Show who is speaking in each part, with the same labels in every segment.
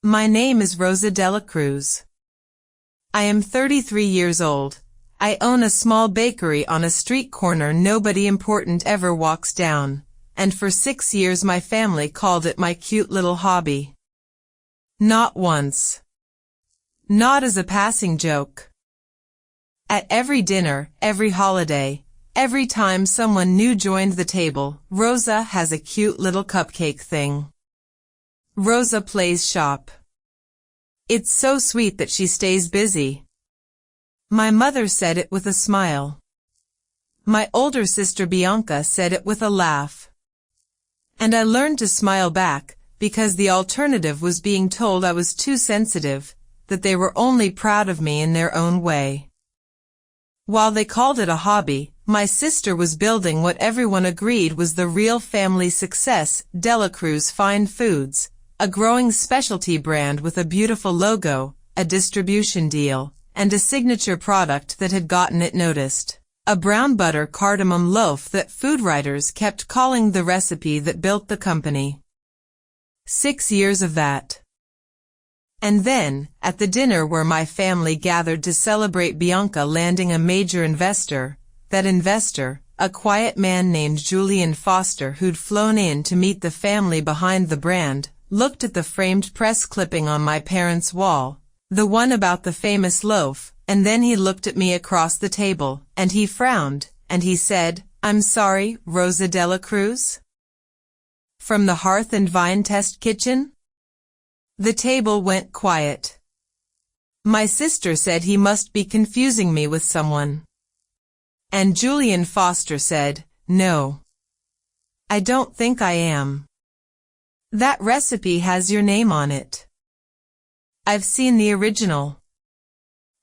Speaker 1: My name is Rosa Dela Cruz. I am 33 years old. I own a small bakery on a street corner nobody important ever walks down, and for 6 years my family called it my cute little hobby. Not once. Not as a passing joke. At every dinner, every holiday, every time someone new joined the table, Rosa has a cute little cupcake thing. Rosa plays shop. It's so sweet that she stays busy. My mother said it with a smile. My older sister Bianca said it with a laugh. And I learned to smile back, because the alternative was being told I was too sensitive, that they were only proud of me in their own way. While they called it a hobby, my sister was building what everyone agreed was the real family success, Dela Cruz Fine Foods, a growing specialty brand with a beautiful logo, a distribution deal, and a signature product that had gotten it noticed. A brown butter cardamom loaf that food writers kept calling the recipe that built the company. 6 years of that. And then, at the dinner where my family gathered to celebrate Bianca landing a major investor, that investor, a quiet man named Julian Foster who'd flown in to meet the family behind the brand, looked at the framed press clipping on my parents' wall, the one about the famous loaf, and then he looked at me across the table, and he frowned, and he said, "I'm sorry, Rosa Dela Cruz? From the Hearth and Vine test kitchen?" The table went quiet. My sister said he must be confusing me with someone. And Julian Foster said, "No. I don't think I am. That recipe has your name on it. I've seen the original."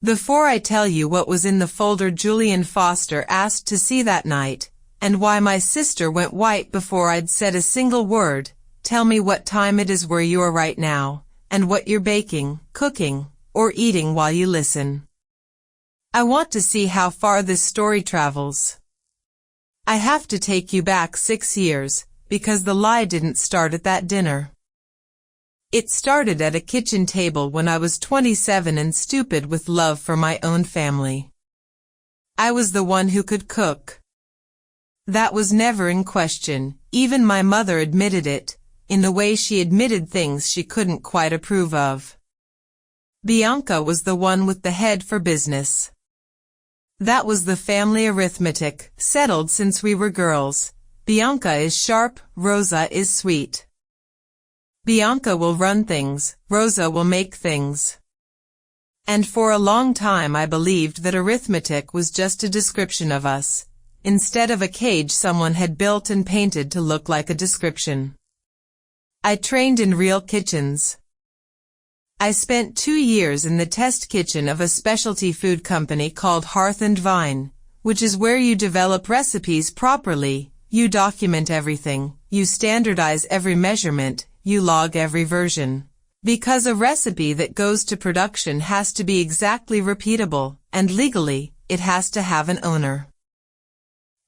Speaker 1: Before I tell you what was in the folder Julian Foster asked to see that night, and why my sister went white before I'd said a single word, tell me what time it is where you are right now, and what you're baking, cooking, or eating while you listen. I want to see how far this story travels. I have to take you back 6 years, because the lie didn't start at that dinner. It started at a kitchen table when I was 27 and stupid with love for my own family. I was the one who could cook. That was never in question, even my mother admitted it, in the way she admitted things she couldn't quite approve of. Bianca was the one with the head for business. That was the family arithmetic, settled since we were girls. Bianca is sharp, Rosa is sweet. Bianca will run things, Rosa will make things. And for a long time I believed that arithmetic was just a description of us, instead of a cage someone had built and painted to look like a description. I trained in real kitchens. I spent 2 years in the test kitchen of a specialty food company called Hearth and Vine, which is where you develop recipes properly. You document everything, you standardize every measurement, you log every version. Because a recipe that goes to production has to be exactly repeatable, and legally, it has to have an owner.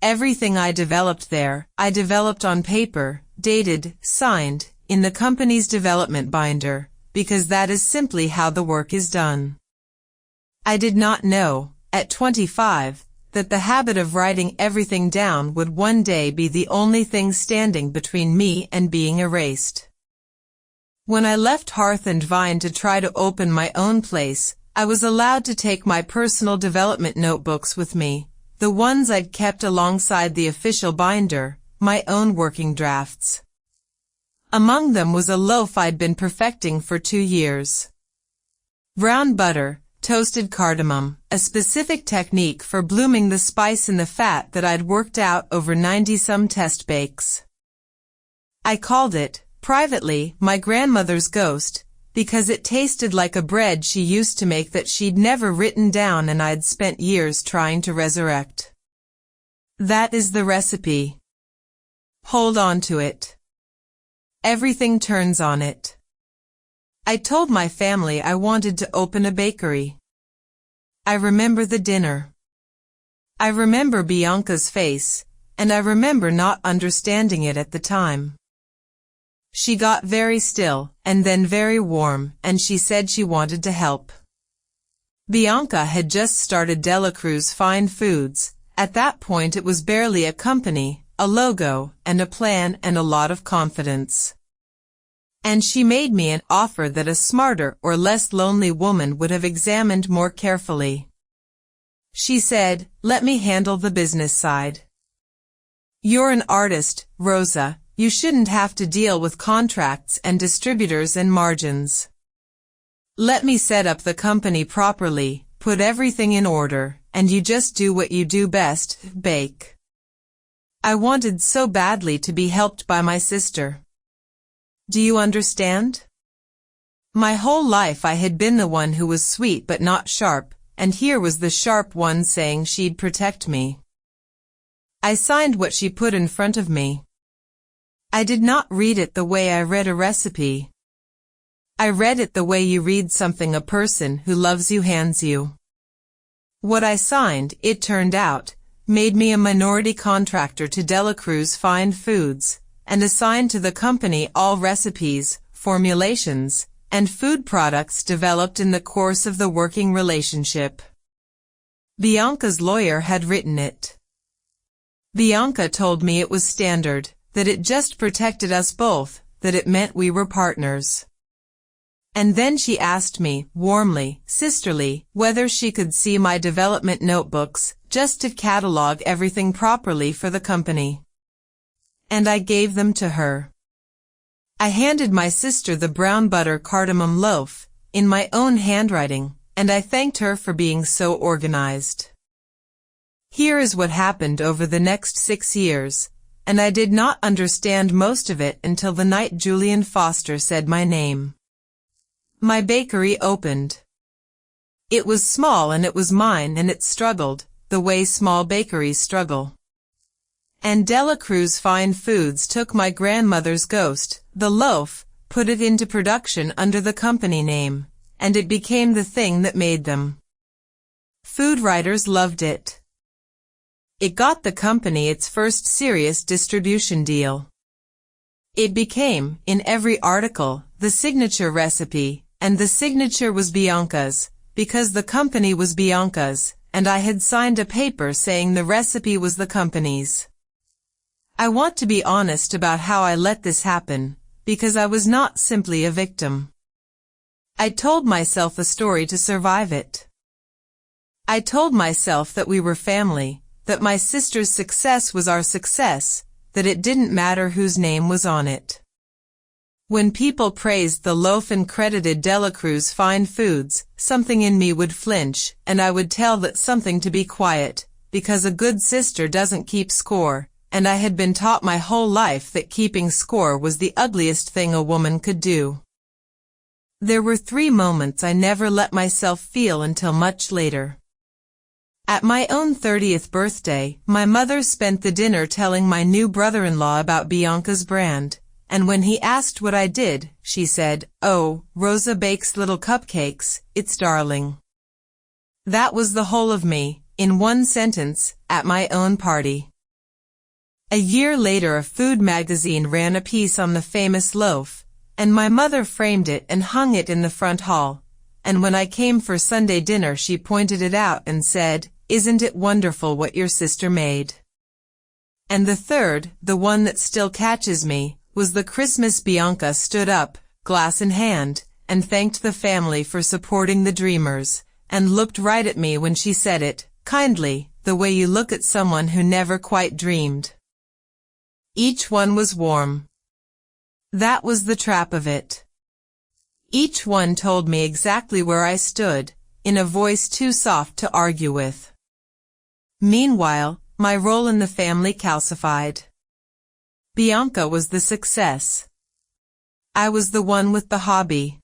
Speaker 1: Everything I developed there, I developed on paper, dated, signed, in the company's development binder, because that is simply how the work is done. I did not know, at 25, that the habit of writing everything down would one day be the only thing standing between me and being erased. When I left Hearth and Vine to try to open my own place, I was allowed to take my personal development notebooks with me, the ones I'd kept alongside the official binder, my own working drafts. Among them was a loaf I'd been perfecting for 2 years. Brown butter, toasted cardamom, a specific technique for blooming the spice in the fat that I'd worked out over 90-some test bakes. I called it, privately, my grandmother's ghost, because it tasted like a bread she used to make that she'd never written down and I'd spent years trying to resurrect. That is the recipe. Hold on to it. Everything turns on it. I told my family I wanted to open a bakery. I remember the dinner. I remember Bianca's face, and I remember not understanding it at the time. She got very still, and then very warm, and she said she wanted to help. Bianca had just started Dela Cruz Fine Foods. At that point it was barely a company, a logo, and a plan, and a lot of confidence. And she made me an offer that a smarter or less lonely woman would have examined more carefully. She said, "Let me handle the business side. You're an artist, Rosa. You shouldn't have to deal with contracts and distributors and margins. Let me set up the company properly, put everything in order, and you just do what you do best, bake." I wanted so badly to be helped by my sister. Do you understand? My whole life I had been the one who was sweet but not sharp, and here was the sharp one saying she'd protect me. I signed what she put in front of me. I did not read it the way I read a recipe. I read it the way you read something a person who loves you hands you. What I signed, it turned out, made me a minority contractor to Dela Cruz Fine Foods, and assigned to the company all recipes, formulations, and food products developed in the course of the working relationship. Bianca's lawyer had written it. Bianca told me it was standard, that it just protected us both, that it meant we were partners. And then she asked me, warmly, sisterly, whether she could see my development notebooks, just to catalog everything properly for the company. And I gave them to her. I handed my sister the brown butter cardamom loaf, in my own handwriting, and I thanked her for being so organized. Here is what happened over the next 6 years, and I did not understand most of it until the night Julian Foster said my name. My bakery opened. It was small and it was mine, and it struggled, the way small bakeries struggle. And Dela Cruz Fine Foods took my grandmother's ghost, the loaf, put it into production under the company name, and it became the thing that made them. Food writers loved it. It got the company its first serious distribution deal. It became, in every article, the signature recipe, and the signature was Bianca's, because the company was Bianca's, and I had signed a paper saying the recipe was the company's. I want to be honest about how I let this happen, because I was not simply a victim. I told myself a story to survive it. I told myself that we were family, that my sister's success was our success, that it didn't matter whose name was on it. When people praised the loaf and credited Dela Cruz Fine Foods, something in me would flinch, and I would tell that something to be quiet, because a good sister doesn't keep score, and I had been taught my whole life that keeping score was the ugliest thing a woman could do. There were 3 moments I never let myself feel until much later. At my own 30th birthday, my mother spent the dinner telling my new brother-in-law about Bianca's brand, and when he asked what I did, she said, "Oh, Rosa bakes little cupcakes, it's darling." That was the whole of me, in one sentence, at my own party. A year later a food magazine ran a piece on the famous loaf, and my mother framed it and hung it in the front hall, and when I came for Sunday dinner she pointed it out and said, "Isn't it wonderful what your sister made?" And the third, the one that still catches me, was the Christmas Bianca stood up, glass in hand, and thanked the family for supporting the dreamers, and looked right at me when she said it, kindly, the way you look at someone who never quite dreamed. Each one was warm. That was the trap of it. Each one told me exactly where I stood, in a voice too soft to argue with. Meanwhile, my role in the family calcified. Bianca was the success. I was the one with the hobby.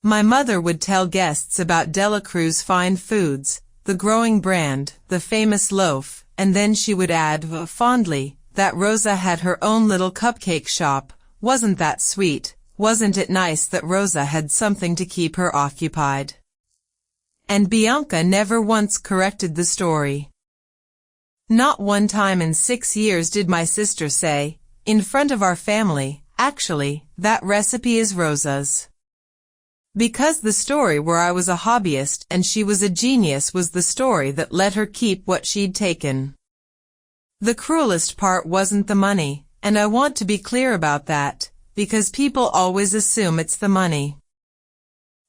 Speaker 1: My mother would tell guests about Dela Cruz Fine Foods, the growing brand, the famous loaf, and then she would add, fondly, that Rosa had her own little cupcake shop. Wasn't that sweet? Wasn't it nice that Rosa had something to keep her occupied? And Bianca never once corrected the story. Not one time in 6 years did my sister say, in front of our family, Actually, that recipe is Rosa's. Because the story where I was a hobbyist and she was a genius was the story that let her keep what she'd taken. The cruelest part wasn't the money, and I want to be clear about that, because people always assume it's the money.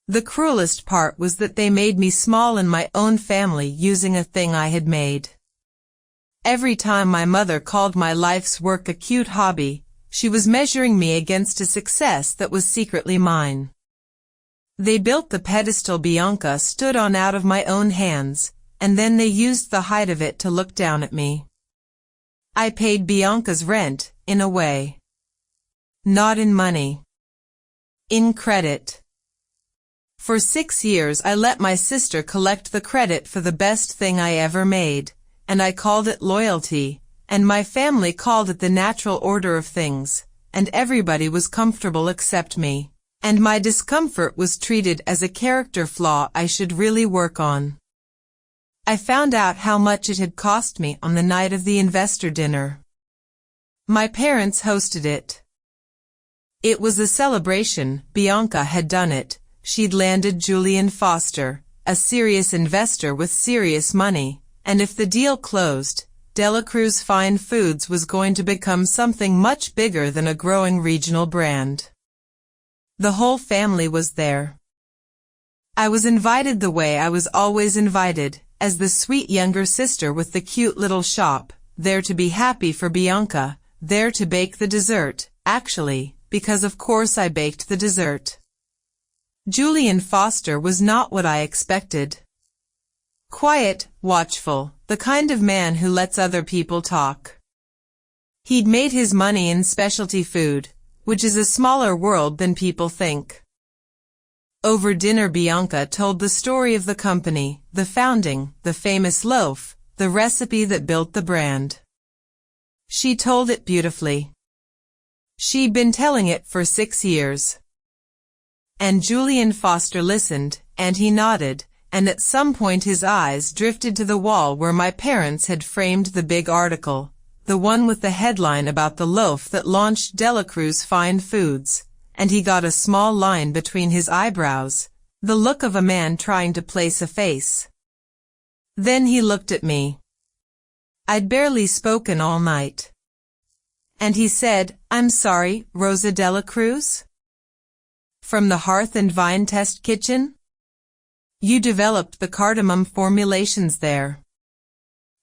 Speaker 1: The cruelest part was that they made me small in my own family using a thing I had made. Every time my mother called my life's work a cute hobby, she was measuring me against a success that was secretly mine. They built the pedestal Bianca stood on out of my own hands, and then they used the height of it to look down at me. I paid Bianca's rent, in a way. Not in money. In credit. For 6 years I let my sister collect the credit for the best thing I ever made, and I called it loyalty, and my family called it the natural order of things, and everybody was comfortable except me. And my discomfort was treated as a character flaw I should really work on. I found out how much it had cost me on the night of the investor dinner. My parents hosted it. It was a celebration. Bianca had done it. She'd landed Julian Foster, a serious investor with serious money, and if the deal closed, Dela Cruz Fine Foods was going to become something much bigger than a growing regional brand. The whole family was there. I was invited the way I was always invited, as the sweet younger sister with the cute little shop, there to be happy for Bianca, there to bake the dessert, actually, because of course I baked the dessert. Julian Foster was not what I expected. Quiet, watchful, the kind of man who lets other people talk. He'd made his money in specialty food, which is a smaller world than people think. Over dinner Bianca told the story of the company, the founding, the famous loaf, the recipe that built the brand. She told it beautifully. She'd been telling it for 6 years. And Julian Foster listened, and he nodded, and at some point his eyes drifted to the wall where my parents had framed the big article, the one with the headline about the loaf that launched Dela Cruz Fine Foods, and he got a small line between his eyebrows, the look of a man trying to place a face. Then he looked at me. I'd barely spoken all night. And he said, "I'm sorry, Rosa Dela Cruz? From the Hearth and Vine Test Kitchen? You developed the cardamom formulations there."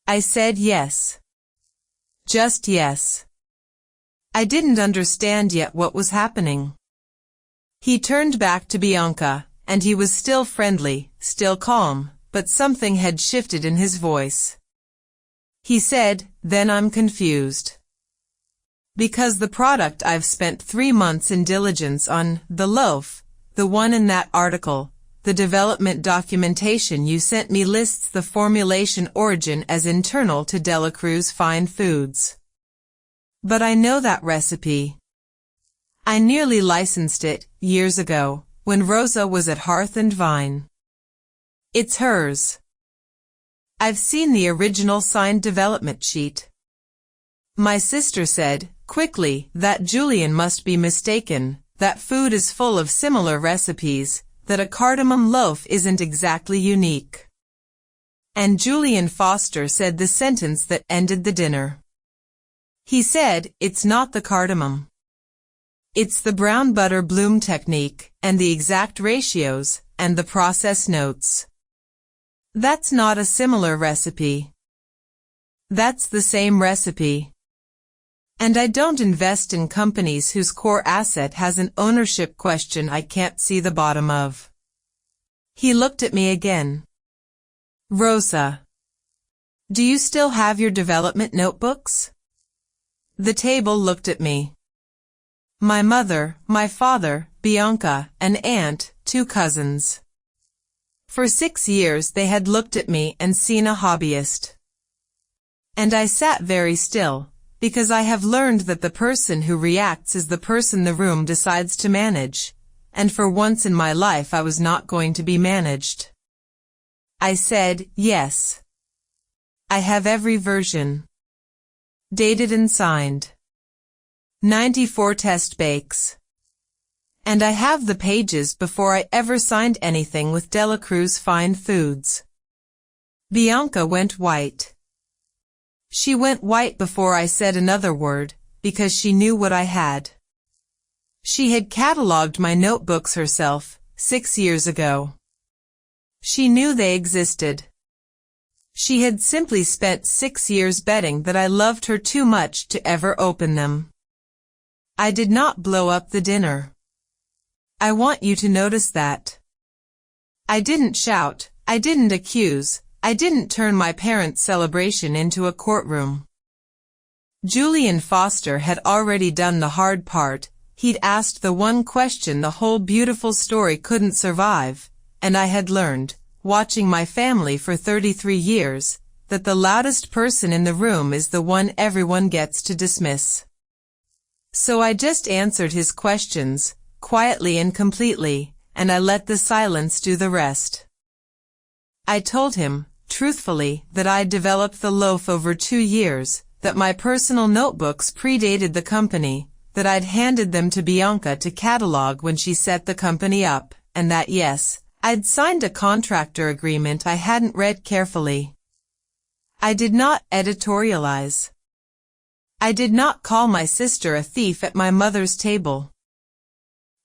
Speaker 1: I said yes. Just yes. I didn't understand yet what was happening. He turned back to Bianca, and he was still friendly, still calm, but something had shifted in his voice. He said, "Then I'm confused. Because the product I've spent 3 months in diligence on, the loaf, the one in that article, the development documentation you sent me lists the formulation origin as internal to Dela Cruz Fine Foods. But I know that recipe. I nearly licensed it, years ago, when Rosa was at Hearth and Vine. It's hers. I've seen the original signed development sheet." My sister said, quickly, that Julian must be mistaken, that food is full of similar recipes, that a cardamom loaf isn't exactly unique. And Julian Foster said the sentence that ended the dinner. He said, "It's not the cardamom. It's the brown butter bloom technique, and the exact ratios, and the process notes. That's not a similar recipe. That's the same recipe. And I don't invest in companies whose core asset has an ownership question I can't see the bottom of." He looked at me again. "Rosa, do you still have your development notebooks?" The table looked at me. My mother, my father, Bianca, an aunt, 2 cousins. For 6 years they had looked at me and seen a hobbyist. And I sat very still, because I have learned that the person who reacts is the person the room decides to manage, and for once in my life I was not going to be managed. I said, "Yes. I have every version. Dated and signed." 94 test bakes. And I have the pages before I ever signed anything with Delacruz Fine Foods. Bianca went white. She went white before I said another word, because she knew what I had. She had catalogued my notebooks herself, 6 years ago. She knew they existed. She had simply spent 6 years betting that I loved her too much to ever open them. I did not blow up the dinner. I want you to notice that. I didn't shout, I didn't accuse, I didn't turn my parents' celebration into a courtroom. Julian Foster had already done the hard part. He'd asked the one question the whole beautiful story couldn't survive, and I had learned, watching my family for 33 years, that the loudest person in the room is the one everyone gets to dismiss. So I just answered his questions, quietly and completely, and I let the silence do the rest. I told him, truthfully, that I'd developed the loaf over 2 years, that my personal notebooks predated the company, that I'd handed them to Bianca to catalog when she set the company up, and that yes, I'd signed a contractor agreement I hadn't read carefully. I did not editorialize. I did not call my sister a thief at my mother's table.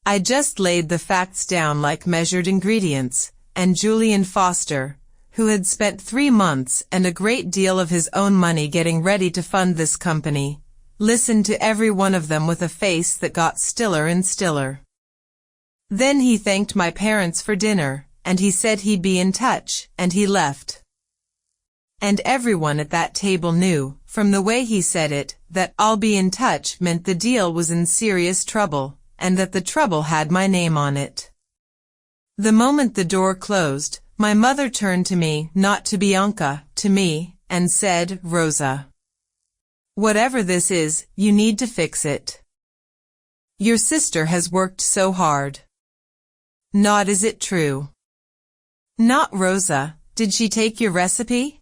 Speaker 1: I just laid the facts down like measured ingredients, and Julian Foster, who had spent 3 months and a great deal of his own money getting ready to fund this company, listened to every one of them with a face that got stiller and stiller. Then he thanked my parents for dinner, and he said he'd be in touch, and he left. And everyone at that table knew, from the way he said it, that "I'll be in touch" meant the deal was in serious trouble, and that the trouble had my name on it. The moment the door closed, my mother turned to me, not to Bianca, to me, and said, "Rosa, whatever this is, you need to fix it. Your sister has worked so hard. Not is it true? Not Rosa, did she take your recipe?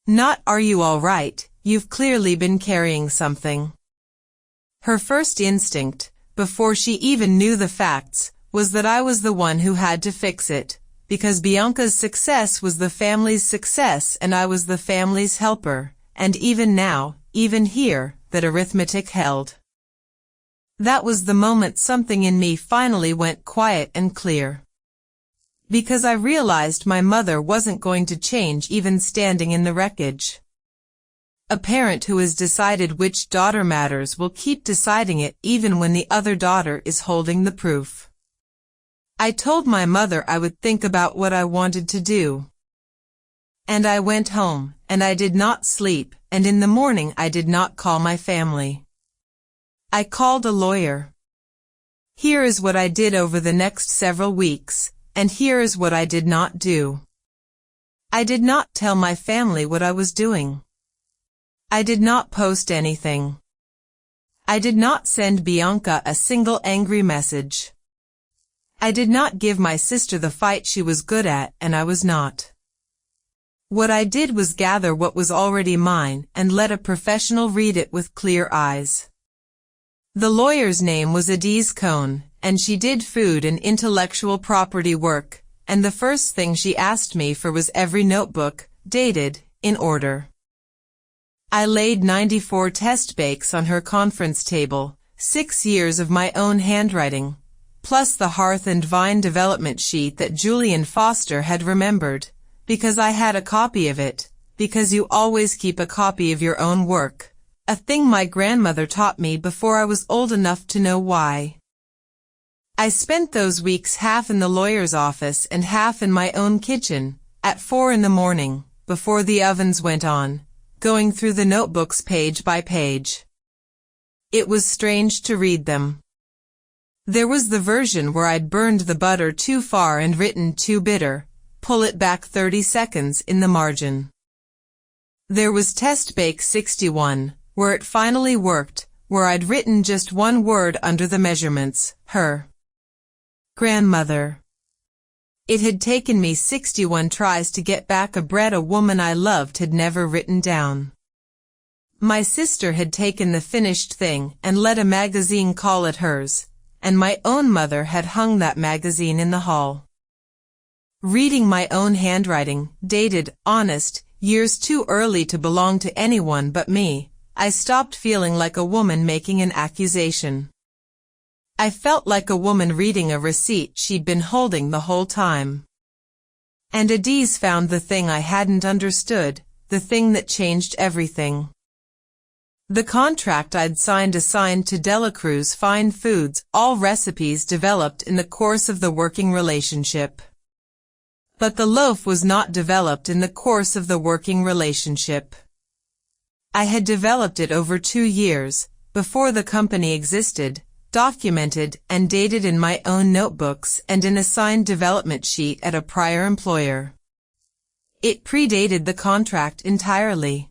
Speaker 1: Not are you all right, you've clearly been carrying something." Her first instinct, before she even knew the facts, was that I was the one who had to fix it, because Bianca's success was the family's success and I was the family's helper, and even now, even here, that arithmetic held. That was the moment something in me finally went quiet and clear. Because I realized my mother wasn't going to change even standing in the wreckage. A parent who has decided which daughter matters will keep deciding it even when the other daughter is holding the proof. I told my mother I would think about what I wanted to do. And I went home, and I did not sleep, and in the morning I did not call my family. I called a lawyer. Here is what I did over the next several weeks, and here is what I did not do. I did not tell my family what I was doing. I did not post anything. I did not send Bianca a single angry message. I did not give my sister the fight she was good at, and I was not. What I did was gather what was already mine and let a professional read it with clear eyes. The lawyer's name was Adiz Cohn, and she did food and intellectual property work, and the first thing she asked me for was every notebook, dated, in order. I laid 94 test bakes on her conference table, 6 years of my own handwriting, plus the Hearth and Vine development sheet that Julian Foster had remembered, because I had a copy of it, because you always keep a copy of your own work. A thing my grandmother taught me before I was old enough to know why. I spent those weeks half in the lawyer's office and half in my own kitchen, at 4 in the morning, before the ovens went on, going through the notebooks page by page. It was strange to read them. There was the version where I'd burned the butter too far and written too bitter, pull it back 30 seconds in the margin. There was test bake 61, where it finally worked, where I'd written just one word under the measurements, her grandmother. It had taken me 61 tries to get back a bread a woman I loved had never written down. My sister had taken the finished thing and let a magazine call it hers, and my own mother had hung that magazine in the hall. Reading my own handwriting, dated, honest, years too early to belong to anyone but me, I stopped feeling like a woman making an accusation. I felt like a woman reading a receipt she'd been holding the whole time. And Adiz found the thing I hadn't understood, the thing that changed everything. The contract I'd signed assigned to Delacruz Fine Foods all recipes developed in the course of the working relationship. But the loaf was not developed in the course of the working relationship. I had developed it over 2 years, before the company existed, documented and dated in my own notebooks and in a signed development sheet at a prior employer. It predated the contract entirely.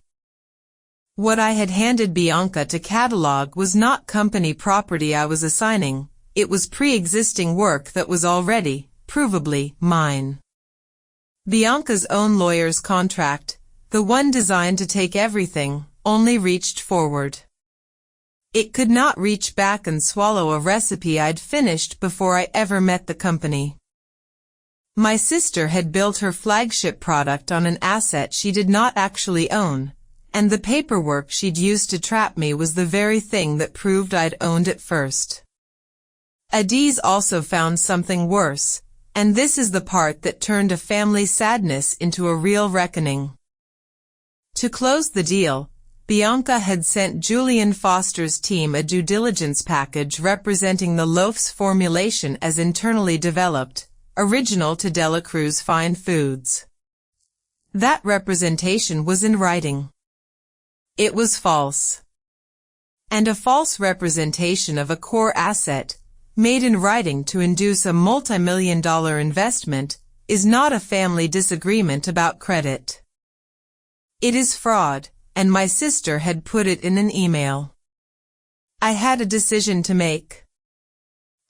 Speaker 1: What I had handed Bianca to catalog was not company property I was assigning, it was pre-existing work that was already, provably, mine. Bianca's own lawyer's contract, the one designed to take everything, only reached forward. It could not reach back and swallow a recipe I'd finished before I ever met the company. My sister had built her flagship product on an asset she did not actually own, and the paperwork she'd used to trap me was the very thing that proved I'd owned it first. Adiz also found something worse, and this is the part that turned a family sadness into a real reckoning. To close the deal, Bianca had sent Julian Foster's team a due diligence package representing the loaf's formulation as internally developed, original to Delacruz Fine Foods. That representation was in writing. It was false. And a false representation of a core asset, made in writing to induce a multi-million-dollar investment, is not a family disagreement about credit. It is fraud, and my sister had put it in an email. I had a decision to make.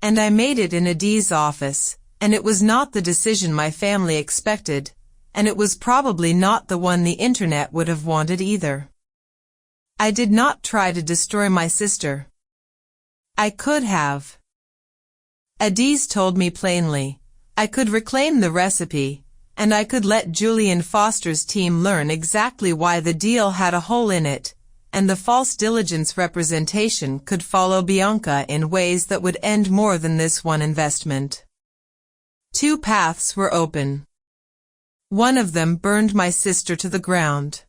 Speaker 1: And I made it in Adiz's office, and it was not the decision my family expected, and it was probably not the one the internet would have wanted either. I did not try to destroy my sister. I could have. Adiz told me plainly, I could reclaim the recipe, and I could let Julian Foster's team learn exactly why the deal had a hole in it, and the false diligence representation could follow Bianca in ways that would end more than this one investment. 2 paths were open. One of them burned my sister to the ground.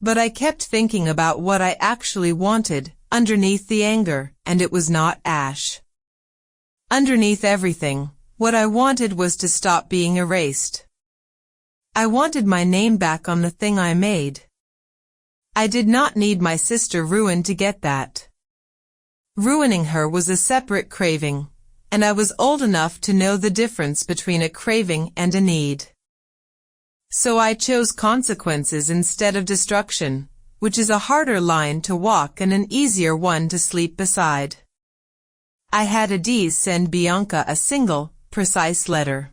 Speaker 1: But I kept thinking about what I actually wanted, underneath the anger, and it was not ash. Underneath everything, what I wanted was to stop being erased. I wanted my name back on the thing I made. I did not need my sister ruined to get that. Ruining her was a separate craving, and I was old enough to know the difference between a craving and a need. So I chose consequences instead of destruction, which is a harder line to walk and an easier one to sleep beside. I had Adiz send Bianca a single, precise letter.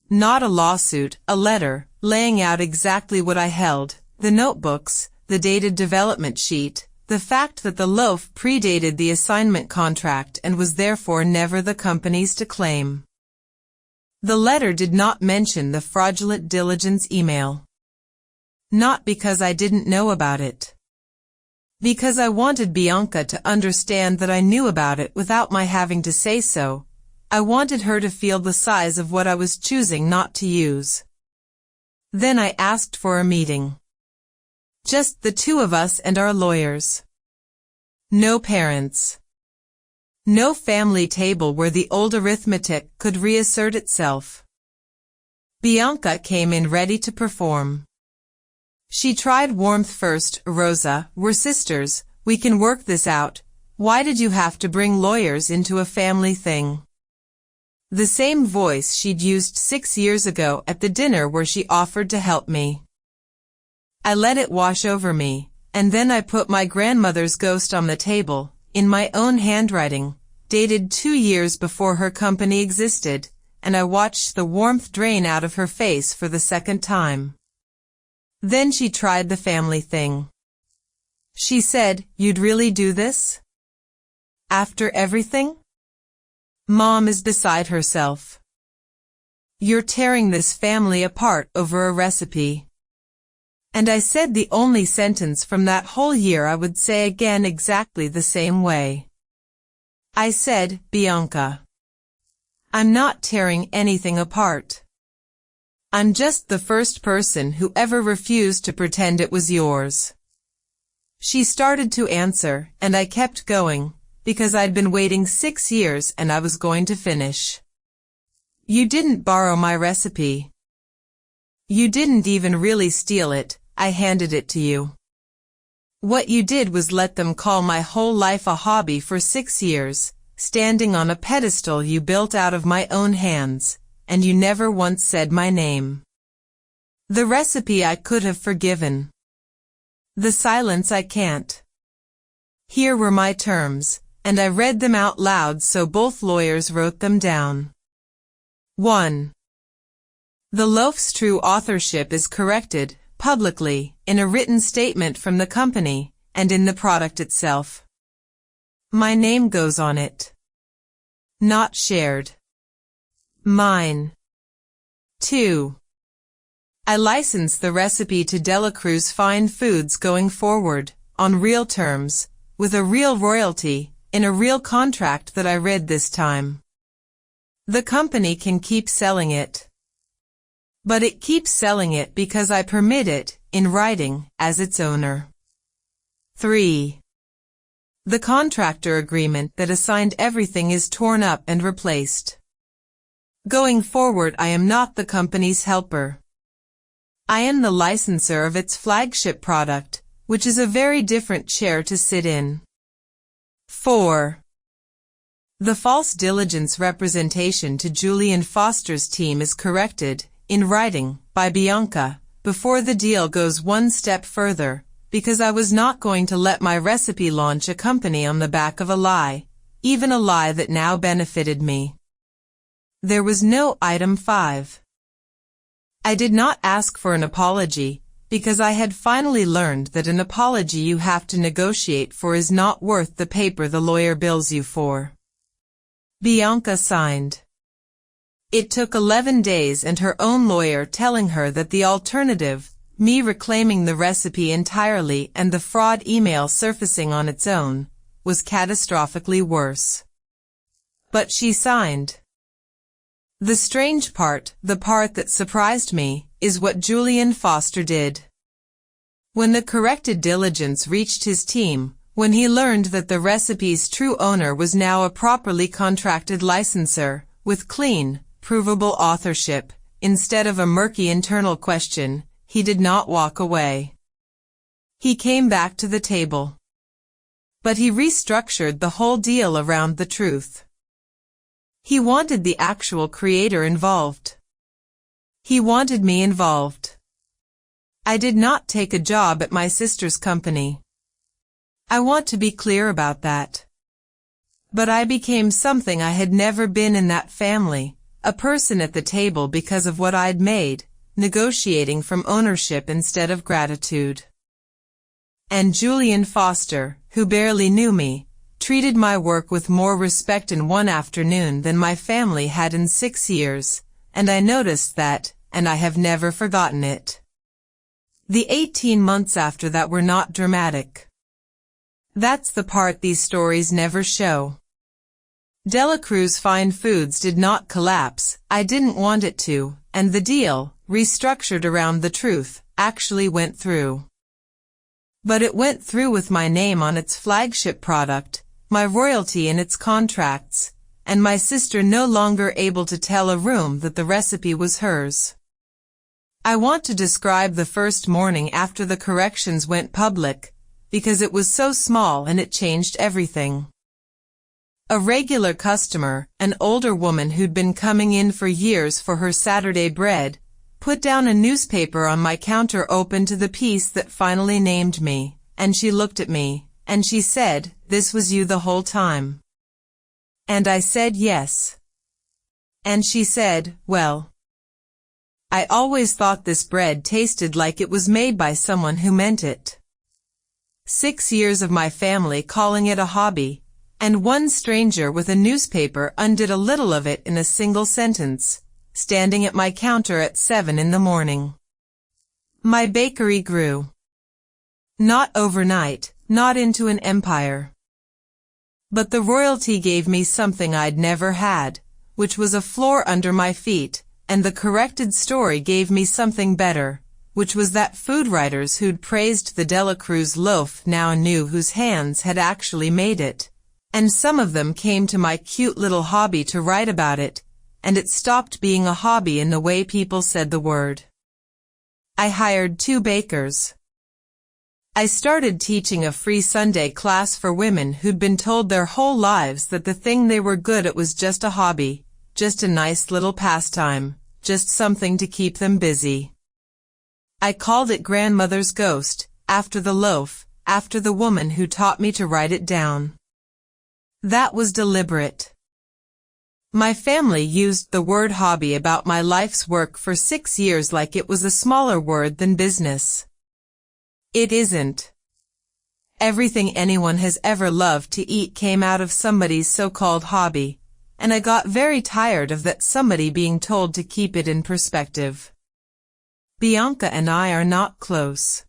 Speaker 1: Not a lawsuit, a letter, laying out exactly what I held, the notebooks, the dated development sheet, the fact that the loaf predated the assignment contract and was therefore never the company's to claim. The letter did not mention the fraudulent diligence email. Not because I didn't know about it. Because I wanted Bianca to understand that I knew about it without my having to say so. I wanted her to feel the size of what I was choosing not to use. Then I asked for a meeting. Just the 2 of us and our lawyers. No parents. No family table where the old arithmetic could reassert itself. Bianca came in ready to perform. She tried warmth first. Rosa, we're sisters, we can work this out. Why did you have to bring lawyers into a family thing? The same voice she'd used 6 years ago at the dinner where she offered to help me. I let it wash over me, and then I put my grandmother's ghost on the table, in my own handwriting, dated 2 years before her company existed, and I watched the warmth drain out of her face for the second time. Then she tried the family thing. She said, "You'd really do this? After everything?" Mom is beside herself. "You're tearing this family apart over a recipe." And I said the only sentence from that whole year I would say again exactly the same way. I said, "Bianca, I'm not tearing anything apart. I'm just the first person who ever refused to pretend it was yours." She started to answer, and I kept going, because I'd been waiting 6 years and I was going to finish. "You didn't borrow my recipe. You didn't even really steal it, I handed it to you. What you did was let them call my whole life a hobby for 6 years, standing on a pedestal you built out of my own hands, and you never once said my name. The recipe I could have forgiven. The silence I can't." Here were my terms, and I read them out loud so both lawyers wrote them down. 1. The loaf's true authorship is corrected, publicly, in a written statement from the company, and in the product itself. My name goes on it. Not shared. Mine. 2. I license the recipe to Dela Cruz Fine Foods going forward, on real terms, with a real royalty, in a real contract that I read this time. The company can keep selling it. But it keeps selling it because I permit it, in writing, as its owner. 3. The contractor agreement that assigned everything is torn up and replaced. Going forward, I am not the company's helper. I am the licensor of its flagship product, which is a very different chair to sit in. 4. The false diligence representation to Julian Foster's team is corrected, in writing, by Bianca, before the deal goes one step further, because I was not going to let my recipe launch a company on the back of a lie, even a lie that now benefited me. There was no item 5. I did not ask for an apology, because I had finally learned that an apology you have to negotiate for is not worth the paper the lawyer bills you for. Bianca signed. It took 11 days and her own lawyer telling her that the alternative, me reclaiming the recipe entirely and the fraud email surfacing on its own, was catastrophically worse. But she signed. The strange part, the part that surprised me, is what Julian Foster did. When the corrected diligence reached his team, when he learned that the recipe's true owner was now a properly contracted licensor, with clean, provable authorship, instead of a murky internal question, he did not walk away. He came back to the table. But he restructured the whole deal around the truth. He wanted the actual creator involved. He wanted me involved. I did not take a job at my sister's company. I want to be clear about that. But I became something I had never been in that family, a person at the table because of what I'd made, negotiating from ownership instead of gratitude. And Julian Foster, who barely knew me, treated my work with more respect in one afternoon than my family had in 6 years, and I noticed that, and I have never forgotten it. The 18 months after that were not dramatic. That's the part these stories never show. Dela Cruz Fine Foods did not collapse, I didn't want it to, and the deal, restructured around the truth, actually went through. But it went through with my name on its flagship product, my royalty in its contracts, and my sister no longer able to tell a room that the recipe was hers. I want to describe the first morning after the corrections went public, because it was so small and it changed everything. A regular customer, an older woman who'd been coming in for years for her Saturday bread, put down a newspaper on my counter open to the piece that finally named me, and she looked at me, and she said, "This was you the whole time." And I said yes. And she said, "Well, I always thought this bread tasted like it was made by someone who meant it." 6 years of my family calling it a hobby, and one stranger with a newspaper undid a little of it in a single sentence, standing at my counter at 7 in the morning. My bakery grew. Not overnight, not into an empire. But the royalty gave me something I'd never had, which was a floor under my feet, and the corrected story gave me something better, which was that food writers who'd praised the Dela Cruz loaf now knew whose hands had actually made it, and some of them came to my cute little hobby to write about it, and it stopped being a hobby in the way people said the word. I hired 2 bakers. I started teaching a free Sunday class for women who'd been told their whole lives that the thing they were good at was just a hobby, just a nice little pastime, just something to keep them busy. I called it Grandmother's Ghost, after the loaf, after the woman who taught me to write it down. That was deliberate. My family used the word hobby about my life's work for 6 years like it was a smaller word than business. It isn't. Everything anyone has ever loved to eat came out of somebody's so-called hobby, and I got very tired of that somebody being told to keep it in perspective. Bianca and I are not close.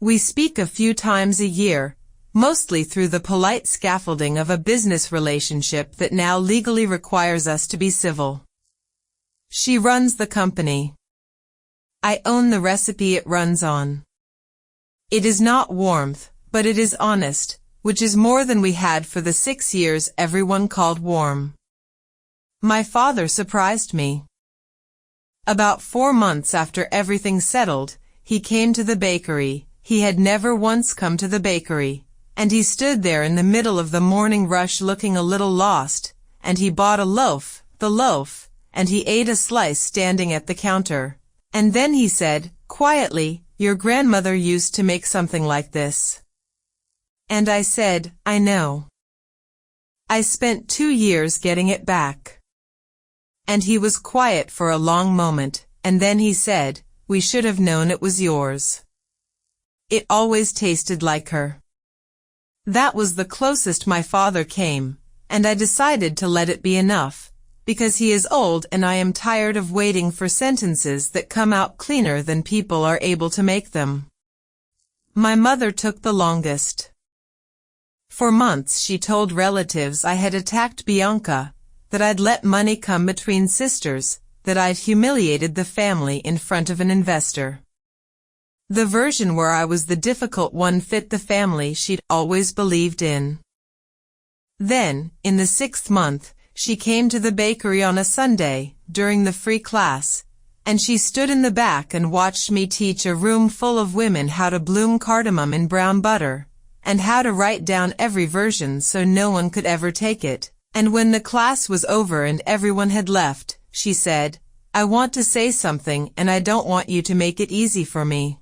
Speaker 1: We speak a few times a year, mostly through the polite scaffolding of a business relationship that now legally requires us to be civil. She runs the company. I own the recipe it runs on. It is not warmth, but it is honest, which is more than we had for the 6 years everyone called warm. My father surprised me. About 4 months after everything settled, he came to the bakery. He had never once come to the bakery, and he stood there in the middle of the morning rush looking a little lost, and he bought a loaf, the loaf, and he ate a slice standing at the counter. And then he said, quietly, "Your grandmother used to make something like this." And I said, "I know. I spent 2 years getting it back." And he was quiet for a long moment, and then he said, "We should have known it was yours. It always tasted like her." That was the closest my father came, and I decided to let it be enough, because he is old and I am tired of waiting for sentences that come out cleaner than people are able to make them. My mother took the longest. For months she told relatives I had attacked Bianca, that I'd let money come between sisters, that I'd humiliated the family in front of an investor. The version where I was the difficult one fit the family she'd always believed in. Then, in the 6th month, she came to the bakery on a Sunday, during the free class, and she stood in the back and watched me teach a room full of women how to bloom cardamom in brown butter, and how to write down every version so no one could ever take it. And when the class was over and everyone had left, she said, "I want to say something and I don't want you to make it easy for me."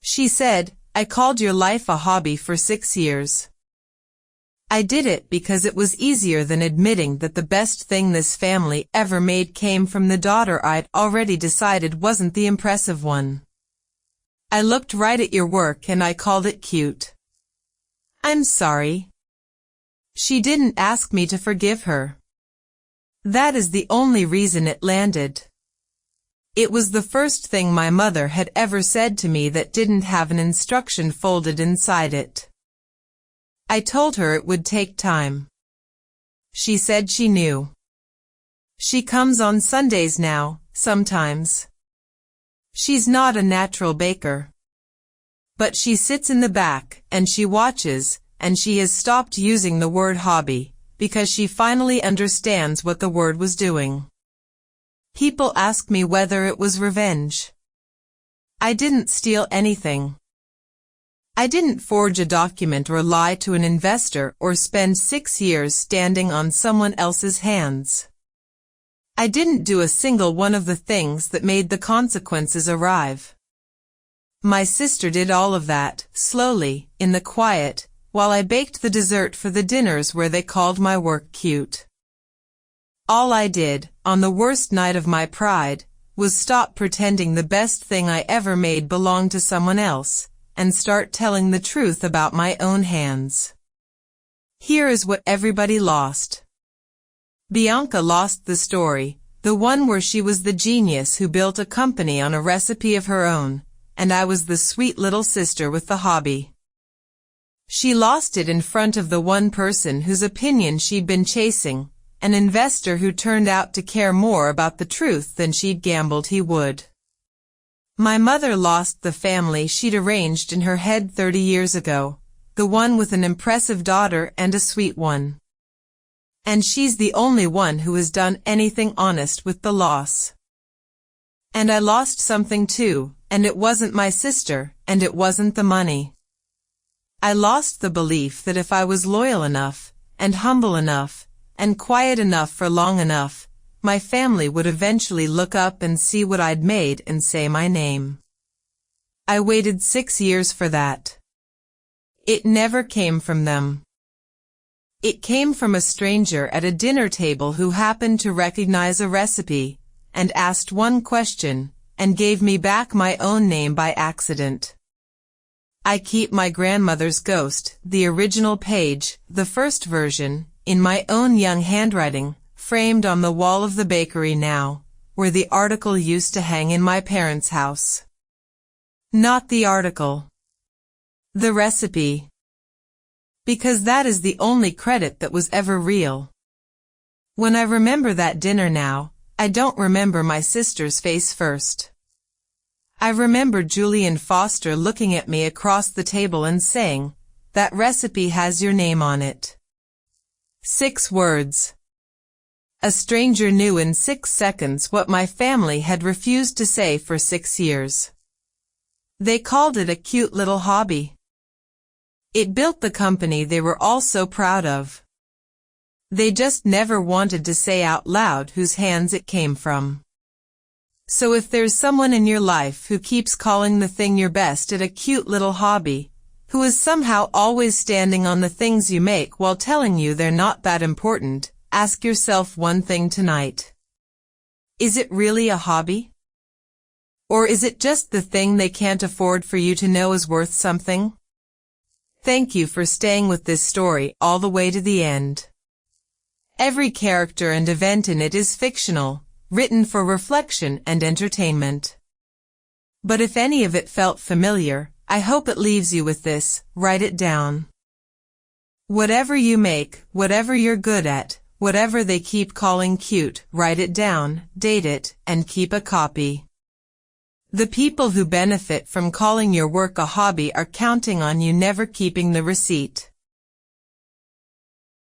Speaker 1: She said, "I called your life a hobby for 6 years. I did it because it was easier than admitting that the best thing this family ever made came from the daughter I'd already decided wasn't the impressive one. I looked right at your work and I called it cute." I'm sorry. She didn't ask me to forgive her. That is the only reason it landed. It was the first thing my mother had ever said to me that didn't have an instruction folded inside it. I told her it would take time. She said she knew. She comes on Sundays now, sometimes. She's not a natural baker. But she sits in the back, and she watches, and she has stopped using the word hobby, because she finally understands what the word was doing. People ask me whether it was revenge. I didn't steal anything. I didn't forge a document or lie to an investor or spend 6 years standing on someone else's hands. I didn't do a single one of the things that made the consequences arrive. My sister did all of that, slowly, in the quiet, while I baked the dessert for the dinners where they called my work cute. All I did, on the worst night of my pride, was stop pretending the best thing I ever made belonged to someone else, and start telling the truth about my own hands. Here is what everybody lost. Bianca lost the story, the one where she was the genius who built a company on a recipe of her own, and I was the sweet little sister with the hobby. She lost it in front of the one person whose opinion she'd been chasing, an investor who turned out to care more about the truth than she'd gambled he would. My mother lost the family she'd arranged in her head 30 years ago, the one with an impressive daughter and a sweet one. And she's the only one who has done anything honest with the loss. And I lost something too, and it wasn't my sister, and it wasn't the money. I lost the belief that if I was loyal enough, and humble enough, and quiet enough for long enough, my family would eventually look up and see what I'd made and say my name. I waited 6 years for that. It never came from them. It came from a stranger at a dinner table who happened to recognize a recipe, and asked one question, and gave me back my own name by accident. I keep my grandmother's ghost, the original page, the first version, in my own young handwriting, framed on the wall of the bakery now, where the article used to hang in my parents' house. Not the article. The recipe. Because that is the only credit that was ever real. When I remember that dinner now, I don't remember my sister's face first. I remember Julian Foster looking at me across the table and saying, "That recipe has your name on it." 6 words. A stranger knew in 6 seconds what my family had refused to say for 6 years. They called it a cute little hobby. It built the company they were all so proud of. They just never wanted to say out loud whose hands it came from. So if there's someone in your life who keeps calling the thing you're best at a cute little hobby, who is somehow always standing on the things you make while telling you they're not that important, ask yourself one thing tonight. Is it really a hobby? Or is it just the thing they can't afford for you to know is worth something? Thank you for staying with this story all the way to the end. Every character and event in it is fictional, written for reflection and entertainment. But if any of it felt familiar, I hope it leaves you with this: write it down. Whatever you make, whatever you're good at, whatever they keep calling cute, write it down, date it, and keep a copy. The people who benefit from calling your work a hobby are counting on you never keeping the receipt.